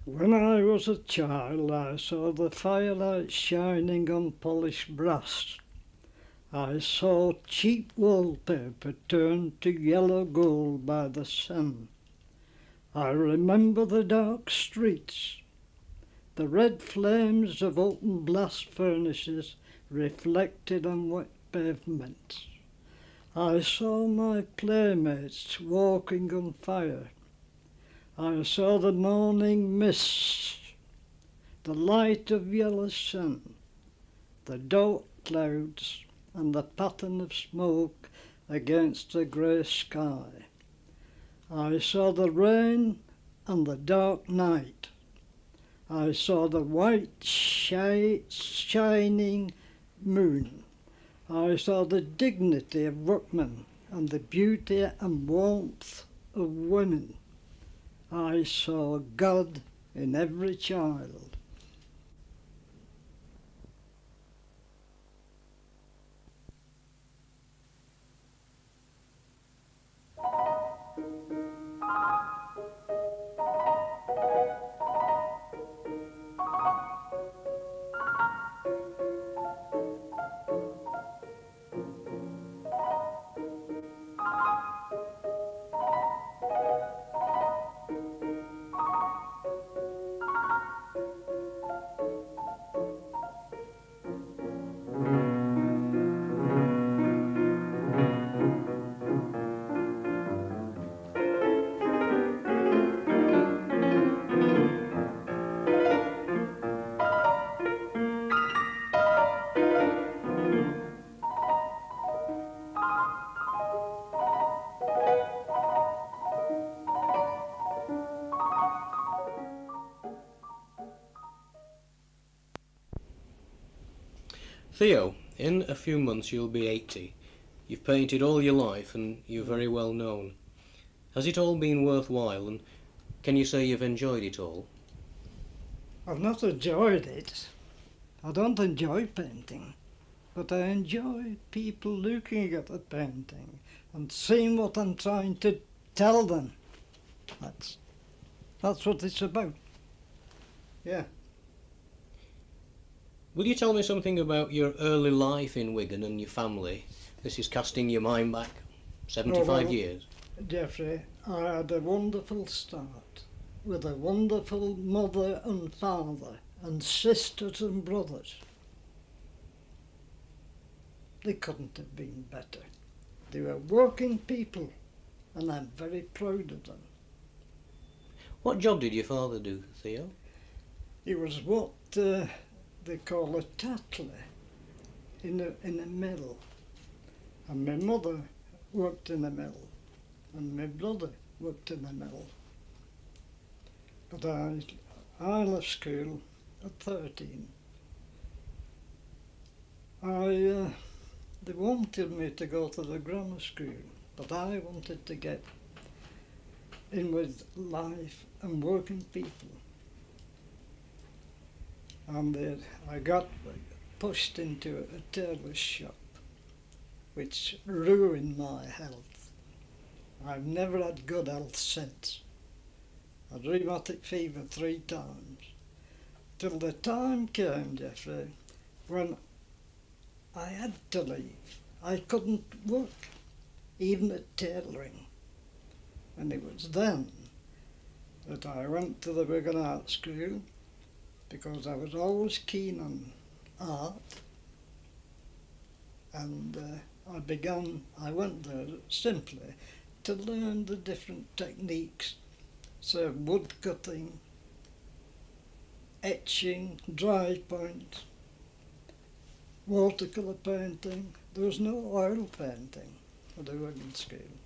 When I was a child, I saw the firelight shining on polished brass. I saw cheap wallpaper turned to yellow gold by the sun. I remember the dark streets, the red flames of open blast furnaces reflected on wet pavements. I saw my playmates walking on fire. I saw the morning mists, the light of yellow sun, the dark clouds, and the pattern of smoke against a grey sky. I saw the rain and the dark night. I saw the white shining moon. I saw the dignity of workmen and the beauty and warmth of women. I saw God in every child. Theo, in a few months you'll be 80. You've painted all your life and you're very well known. Has it all been worthwhile, and can you say you've enjoyed it all? I've not enjoyed it. I don't enjoy painting, but I enjoy people looking at the painting and seeing what I'm trying to tell them. That's what it's about. Yeah. Will you tell me something about your early life in Wigan and your family? This is casting your mind back 75 years. Geoffrey, I had a wonderful start with a wonderful mother and father and sisters and brothers. They couldn't have been better. They were working people, and I'm very proud of them. What job did your father do, Theo? He was what they call a tattler in a mill. And my mother worked in a mill, and my brother worked in a mill. But I left school at 13. They wanted me to go to the grammar school, but I wanted to get in with life and working people. And I got pushed into a tailor's shop, which ruined my health. I've never had good health since. I had rheumatic fever 3 times. Till the time came, Geoffrey, when I had to leave. I couldn't work, even at tailoring. And it was then that I went to the Wigan Art School, because I was always keen on art, and I went there simply to learn the different techniques, so wood cutting, etching, dry point, watercolour painting. There was no oil painting at the Wigan School,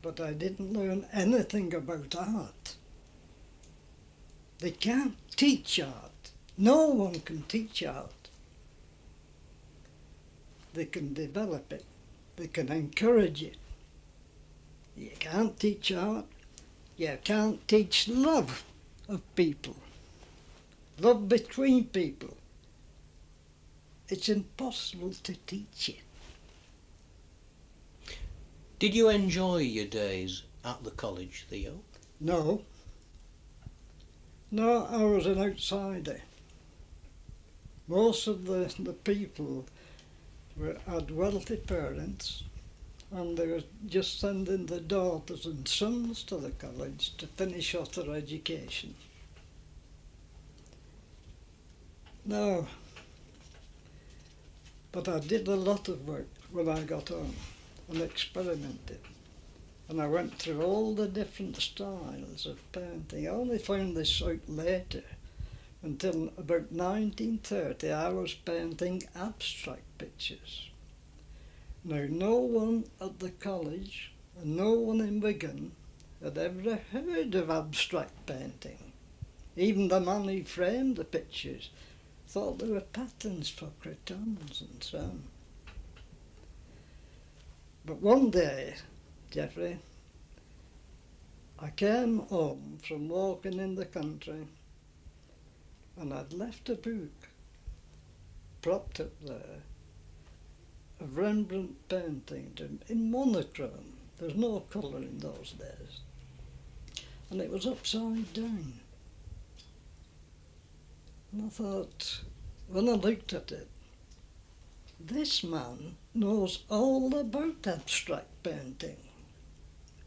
but I didn't learn anything about art. They can't teach art. No one can teach art. They can develop it. They can encourage it. You can't teach art. You can't teach love of people. Love between people. It's impossible to teach it. Did you enjoy your days at the college, Theo? No. No, I was an outsider. Most of the people had wealthy parents, and they were just sending their daughters and sons to the college to finish off their education. No, but I did a lot of work when I got home and experimented. And I went through all the different styles of painting. I only found this out later. Until about 1930 I was painting abstract pictures. Now no one at the college and no one in Wigan had ever heard of abstract painting. Even the man who framed the pictures thought they were patterns for crayons and so on. But one day, Geoffrey, I came home from walking in the country and I'd left a book propped up there of Rembrandt paintings in monochrome. There's no colour in those days. And it was upside down. And I thought, when I looked at it, this man knows all about abstract painting.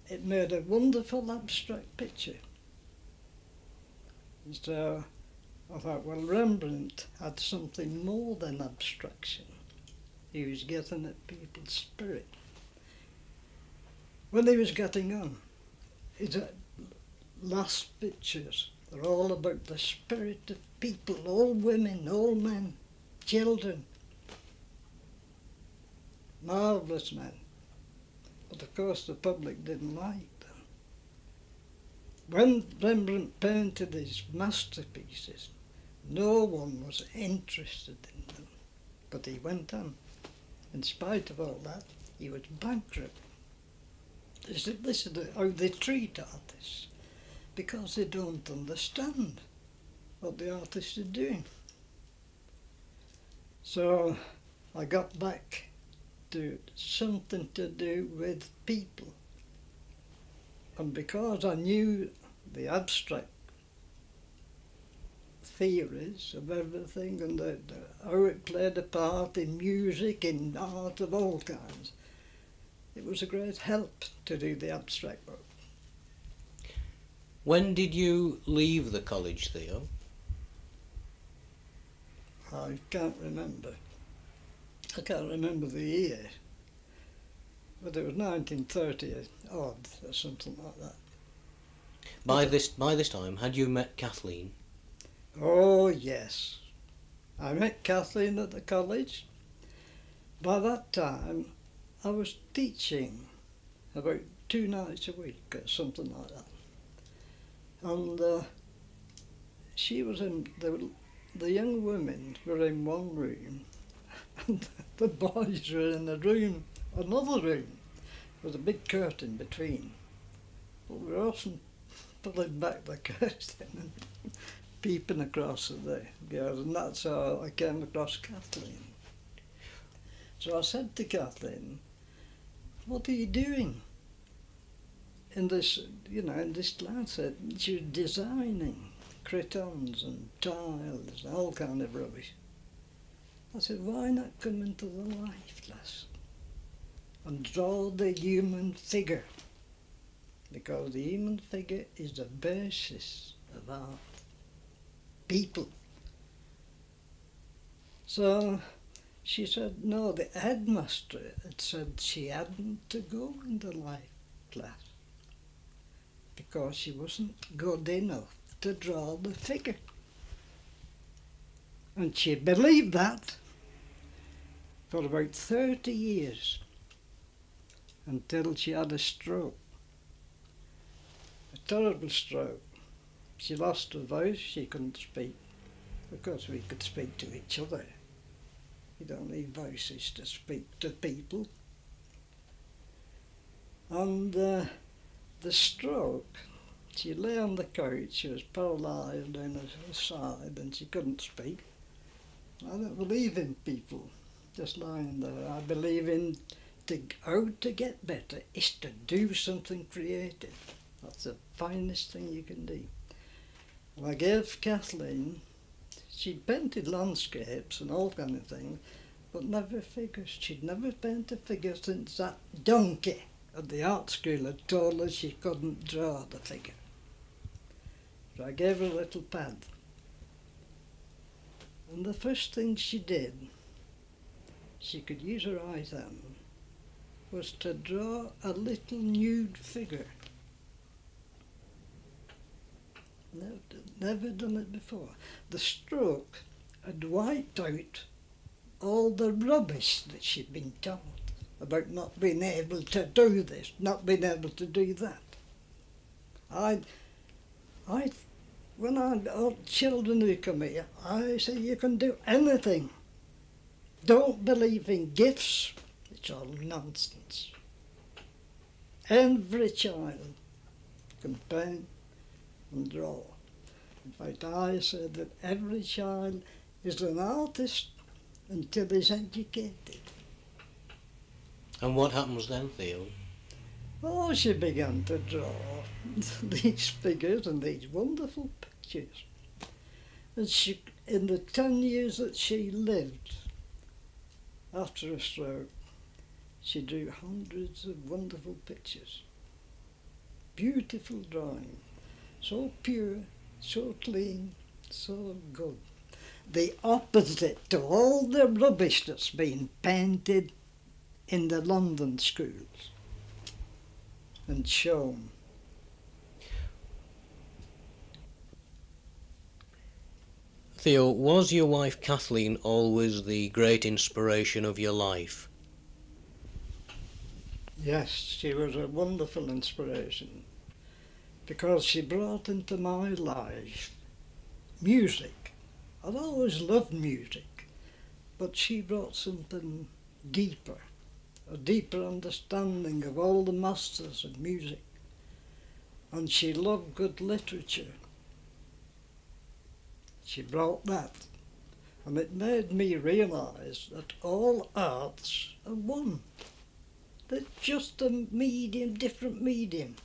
It made a wonderful abstract picture. And so I thought, well, Rembrandt had something more than abstraction. He was getting at people's spirit. When he was getting on, his last pictures are all about the spirit of people, all women, all men, children. Marvellous men. But of course the public didn't like them. When Rembrandt painted his masterpieces, no one was interested in them. But he went on. In spite of all that, he was bankrupt. This is how they treat artists, because they don't understand what the artist is doing. So I got back to something to do with people. And because I knew the abstract theories of everything and how it played a part in music, in art of all kinds, it was a great help to do the abstract work. When did you leave the college, Theo? I can't remember. I can't remember the year, but it was 1930 odd or something like that. By this time, had you met Kathleen? Oh yes, I met Kathleen at the college. By that time I was teaching about 2 nights a week or something like that. And she was in, the young women were in one room and the boys were in another room with a big curtain between. But we were often pulling back the curtain and peeping across at the girls, and that's how I came across Kathleen. So I said to Kathleen, what are you doing in this, in this class? She was designing crayons and tiles and all kind of rubbish. I said, why not come into the life class and draw the human figure? Because the human figure is the basis of art. People. So she said, no, the headmaster had said she hadn't to go into life class because she wasn't good enough to draw the figure. And she believed that for about 30 years until she had a stroke. A terrible stroke. She lost her voice, she couldn't speak. Of course we could speak to each other. You don't need voices to speak to people. And the stroke, she lay on the couch, she was paralysed on her side and she couldn't speak. I don't believe in people just lying there. I believe in how to get better is to do something creative. That's the finest thing you can do. And I gave Kathleen, she'd painted landscapes and all kind of things, but never figures. She'd never painted figures since that donkey at the art school had told her she couldn't draw the figure. So I gave her a little pad. And the first thing she did, she could use her right hand, was to draw a little nude figure. Never done it before. The stroke had wiped out all the rubbish that she'd been told about not being able to do this, not being able to do that. When all children who come here, I say you can do anything. Don't believe in gifts. It's all nonsense. Every child can paint and draw. In fact, I say that every child is an artist until he's educated. And what happens then, Theo? Oh, she began to draw these figures and these wonderful pictures. And she, in the 10 years that she lived after a stroke, she drew hundreds of wonderful pictures. Beautiful drawing, so pure, so clean, so good. The opposite to all the rubbish that's been painted in the London schools and shown. Theo, was your wife Kathleen always the great inspiration of your life? Yes, she was a wonderful inspiration because she brought into my life music. I'd always loved music, but she brought something deeper, a deeper understanding of all the masters of music. And she loved good literature. She brought that. And it made me realise that all arts are one. They're just a medium, different medium.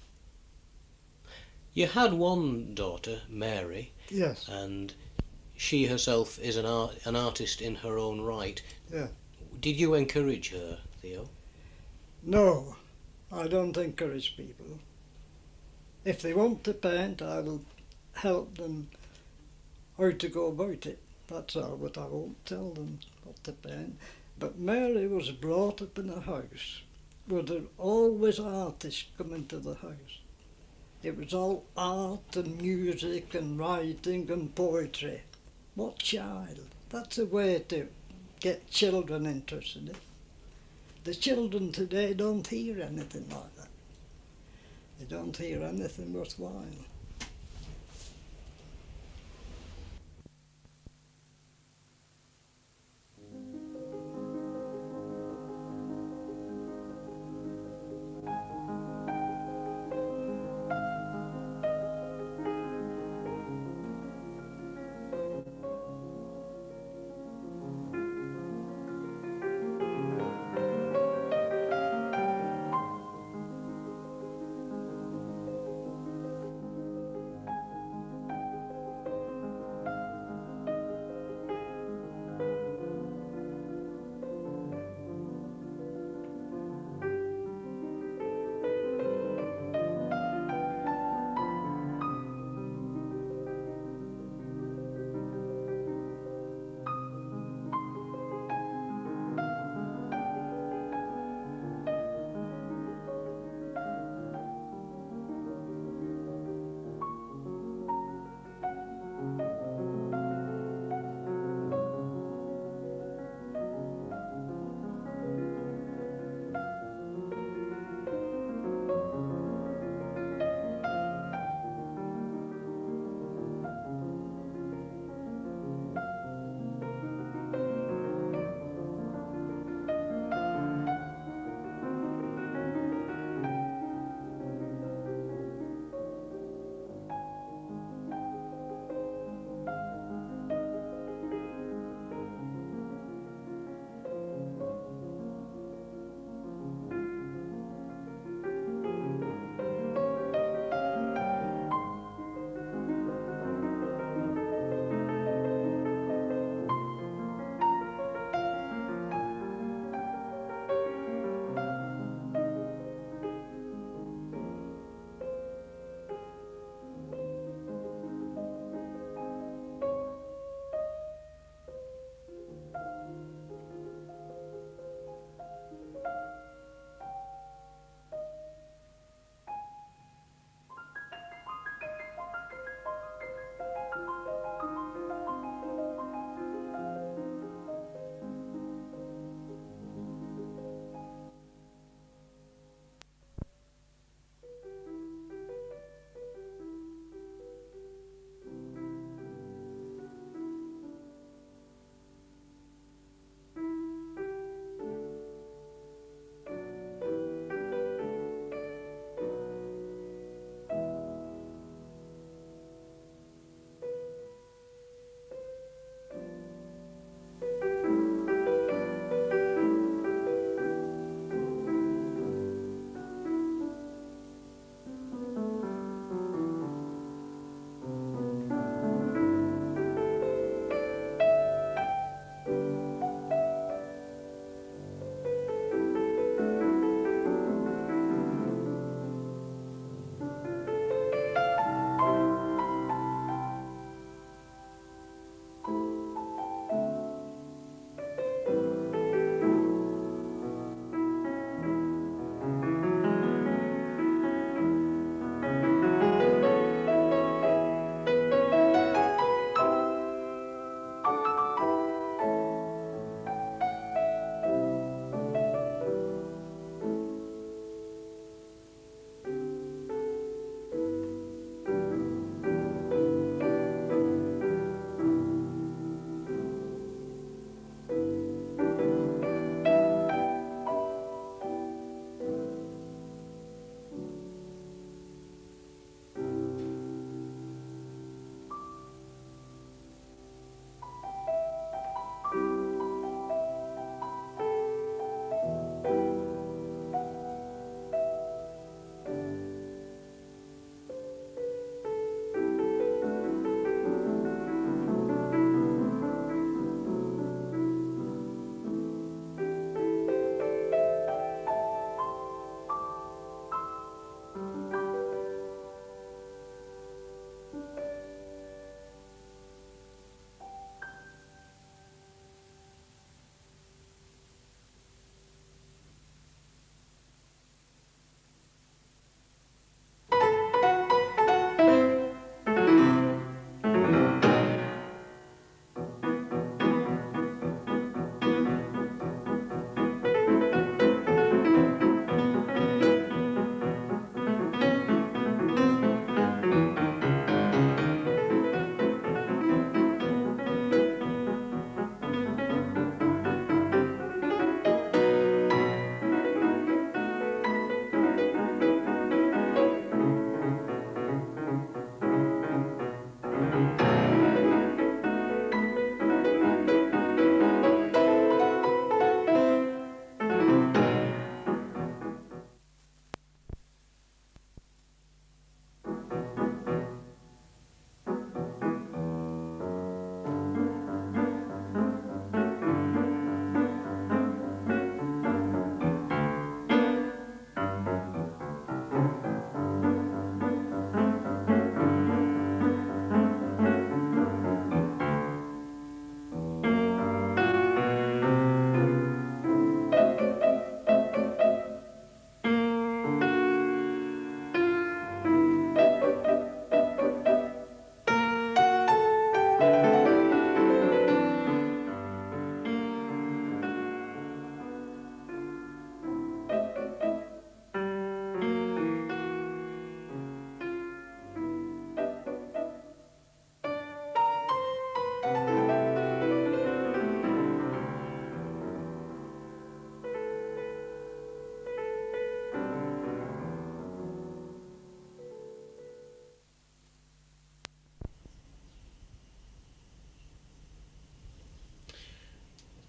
You had one daughter, Mary. Yes. And she herself is an artist in her own right. Yeah. Did you encourage her, Theo? No, I don't encourage people. If they want to paint, I'll help them how to go about it. That's all, but I won't tell them what to paint. But Mary was brought up in a house where there were always artists coming to the house. It was all art and music and writing and poetry. What child? That's a way to get children interested. The children today don't hear anything like that. They don't hear anything worthwhile.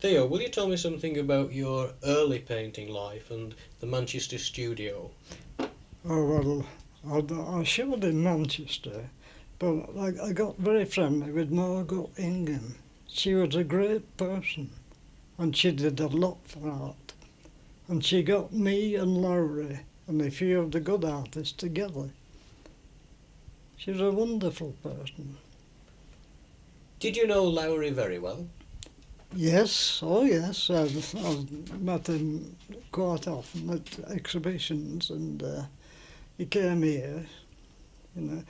Theo, will you tell me something about your early painting life and the Manchester studio? Oh, well, I showed in Manchester, but I got very friendly with Margot Ingham. She was a great person, and she did a lot for art. And she got me and Lowry and a few of the good artists together. She was a wonderful person. Did you know Lowry very well? Yes, oh yes, I've met him quite often at exhibitions, and he came here, you know,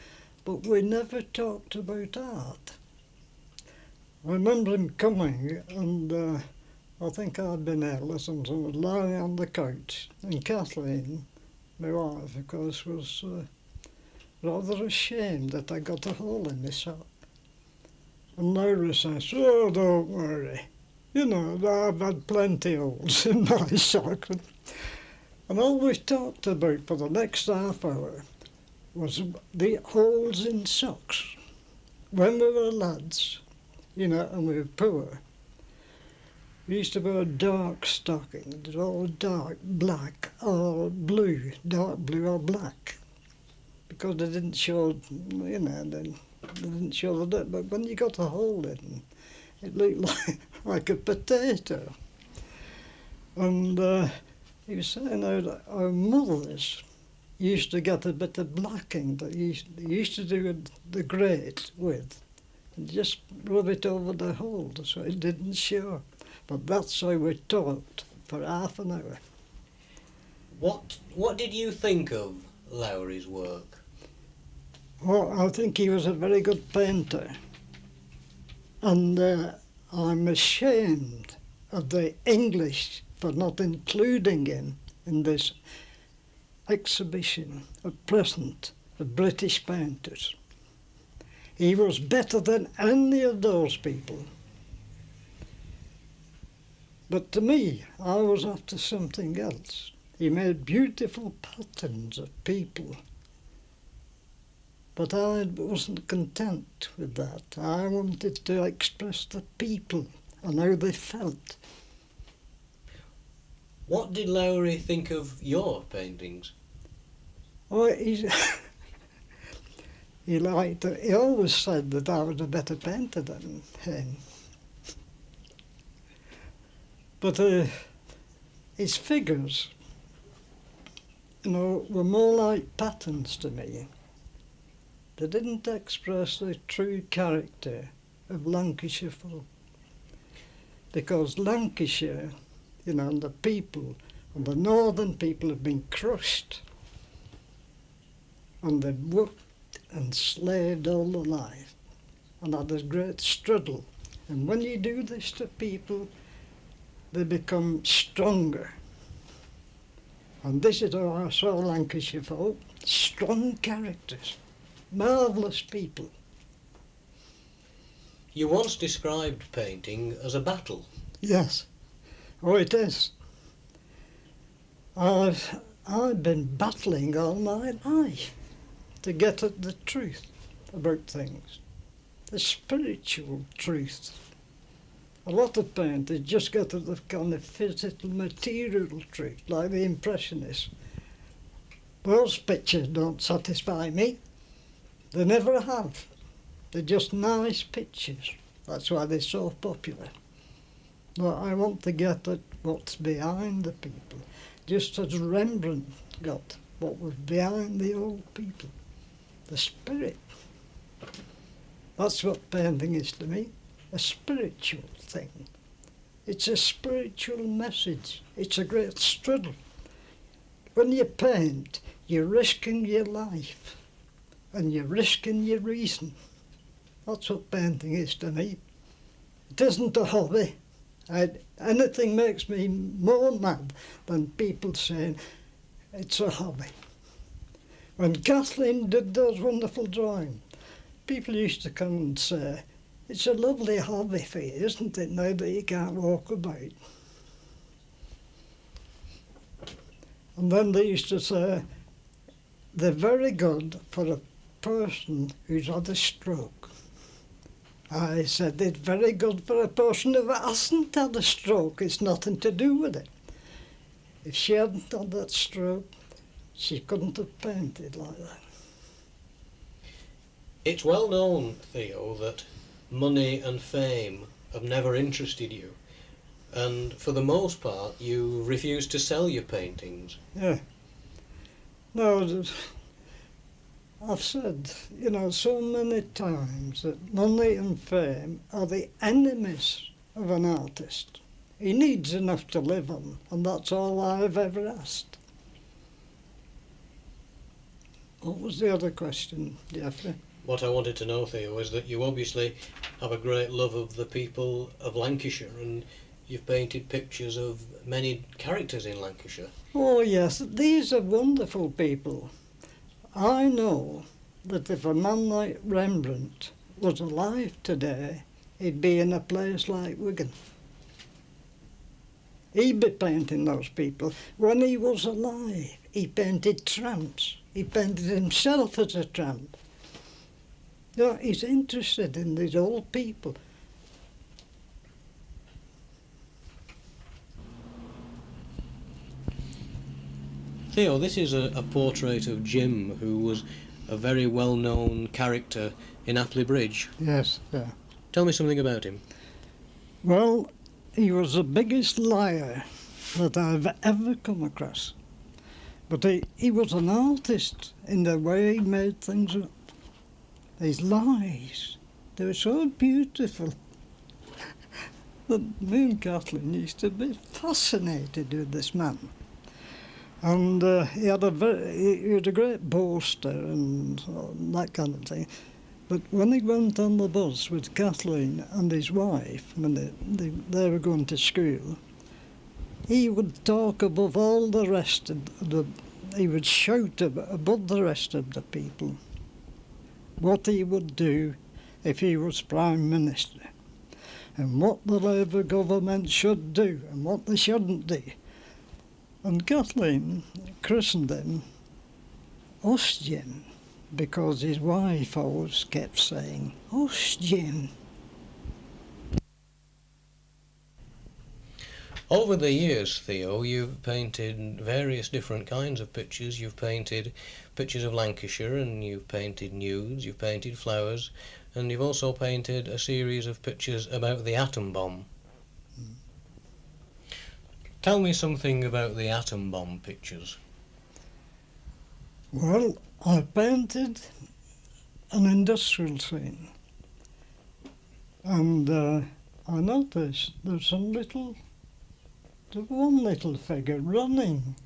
but we never talked about art. I remember him coming, and I think I'd been ill or something. I was lying on the couch, and Kathleen, my wife, of course, was rather ashamed that I got a hole in my sock. And Laura says, "Oh, don't worry. You know, I've had plenty of holes in my sock." And all we talked about for the next half hour was the holes in socks. When we were lads, you know, and we were poor, we used to wear dark stockings, all dark black or blue, dark blue or black, because they didn't show, you know, they didn't show the dirt. But when you got a hole in, it looked like a potato. And he was saying how that our mothers used to get a bit of blacking that they used to do the grate with, and just rub it over the hole so it didn't show. But that's how we talked for half an hour. What did you think of Lowry's work? Well, I think he was a very good painter, and I'm ashamed of the English for not including him in this exhibition at present of British painters. He was better than any of those people. But to me, I was after something else. He made beautiful patterns of people. But I wasn't content with that. I wanted to express the people and how they felt. What did Lowry think of your paintings? Oh, he liked it. He always said that I was a better painter than him. But his figures, you know, were more like patterns to me. They didn't express the true character of Lancashire folk. Because Lancashire, you know, and the people, and the northern people have been crushed. And they've worked and slaved all their life and had a great struggle. And when you do this to people, they become stronger. And this is how I saw Lancashire folk, strong characters, marvellous people. You once described painting as a battle. Yes, oh it is. I've been battling all my life to get at the truth about things, the spiritual truth. A lot of painters just get at the kind of physical, material truth, like the Impressionists. Those pictures don't satisfy me. They never have. They're just nice pictures. That's why they're so popular. But I want to get at what's behind the people, just as Rembrandt got what was behind the old people, the spirit. That's what painting is to me, a spiritual thing. It's a spiritual message. It's a great struggle. When you paint, you're risking your life and you're risking your reason. That's what painting is to me. It isn't a hobby. Anything makes me more mad than people saying it's a hobby. When Kathleen did those wonderful drawings, people used to come and say, "It's a lovely hobby for you, isn't it, now that you can't walk about?" And then they used to say, "They're very good for a person who's had a stroke." I said, it's very good for a person who hasn't had a stroke. It's nothing to do with it. If she hadn't had that stroke, she couldn't have painted like that. It's well known, Theo, that money and fame have never interested you, and for the most part you refuse to sell your paintings. Yeah. No, I've said, so many times that money and fame are the enemies of an artist. He needs enough to live on, and that's all I've ever asked. What was the other question, Geoffrey? What I wanted to know, Theo, is that you obviously have a great love of the people of Lancashire, and you've painted pictures of many characters in Lancashire. Oh yes, these are wonderful people. I know that if a man like Rembrandt was alive today, he'd be in a place like Wigan. He'd be painting those people. When he was alive, he painted tramps. He painted himself as a tramp. He's interested in these old people. Theo, this is a portrait of Jim, who was a very well-known character in Apley Bridge. Yes, yeah. Tell me something about him. Well, he was the biggest liar that I've ever come across. But he was an artist in the way he made things up. His lies, they were so beautiful that me and Kathleen used to be fascinated with this man. And he was a great boaster and that kind of thing. But when he went on the bus with Kathleen and his wife, when they were going to school, he would talk above all the rest of he would shout above the rest of the people what he would do if he was Prime Minister, and what the Labour government should do and what they shouldn't do. And Kathleen christened him Us Jim, because his wife always kept saying, Us Jim. Over the years, Theo, you've painted various different kinds of pictures. You've painted pictures of Lancashire, and you've painted nudes, you've painted flowers, and you've also painted a series of pictures about the atom bomb. Tell me something about the atom bomb pictures. Well, I painted an industrial scene, and I noticed there's one little figure running,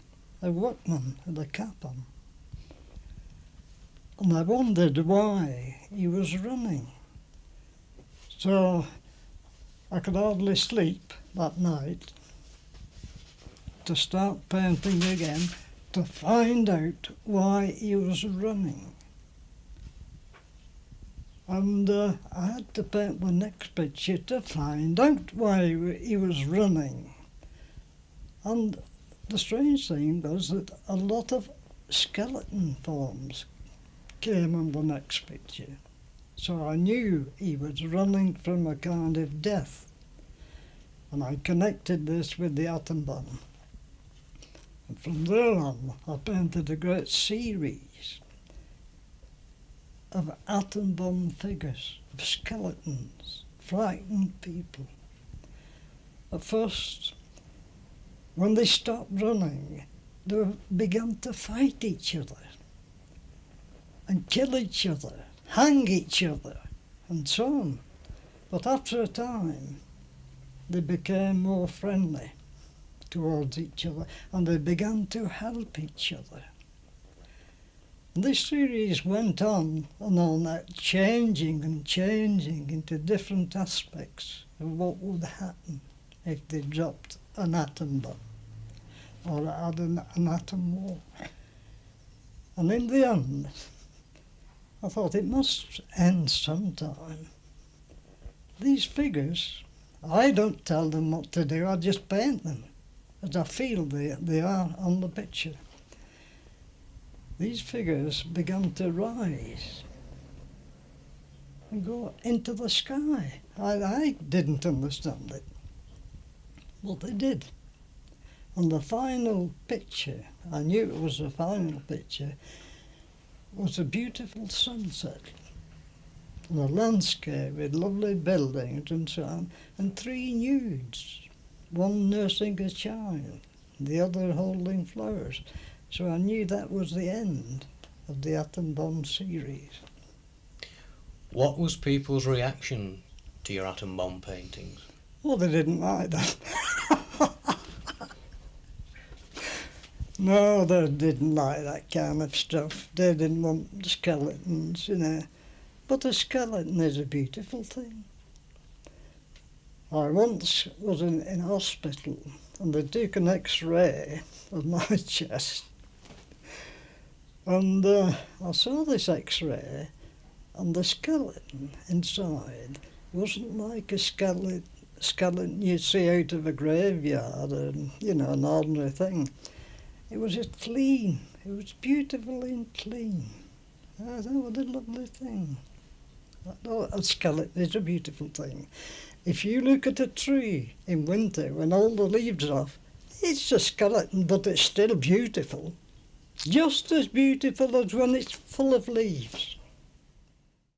a workman with a cap on. And I wondered why he was running. So I could hardly sleep that night to start painting again to find out why he was running. And I had to paint the next picture to find out why he was running. And the strange thing was that a lot of skeleton forms came on the next picture. So I knew he was running from a kind of death. And I connected this with the atom bomb. And from there on, I painted a great series of atom bomb figures, of skeletons, frightened people. At first, when they stopped running, they began to fight each other and kill each other, hang each other, and so on. But after a time, they became more friendly towards each other, and they began to help each other. And this series went on and on, changing and changing into different aspects of what would happen if they dropped an atom bomb or had an atom war. And in the end, I thought it must end sometime. These figures, I don't tell them what to do, I just paint them as I feel they are on the picture. These figures began to rise. and go into the sky. I didn't understand it, but they did. And the final picture, I knew it was the final picture, was a beautiful sunset and a landscape with lovely buildings and so on, and three nudes, one nursing a child, the other holding flowers. So I knew that was the end of the atom bomb series. What was people's reaction to your atom bomb paintings? Well, they didn't like that. No, they didn't like that kind of stuff. They didn't want skeletons, you know. But a skeleton is a beautiful thing. I once was in hospital and they took an X-ray of my chest. And I saw this X-ray and the skeleton inside wasn't like a skeleton you see out of a graveyard, and, you know, an ordinary thing. It was just clean. It was beautiful and clean. I thought, what a lovely thing. A skeleton is a beautiful thing. If you look at a tree in winter when all the leaves are off, it's a skeleton, but it's still beautiful. Just as beautiful as when it's full of leaves.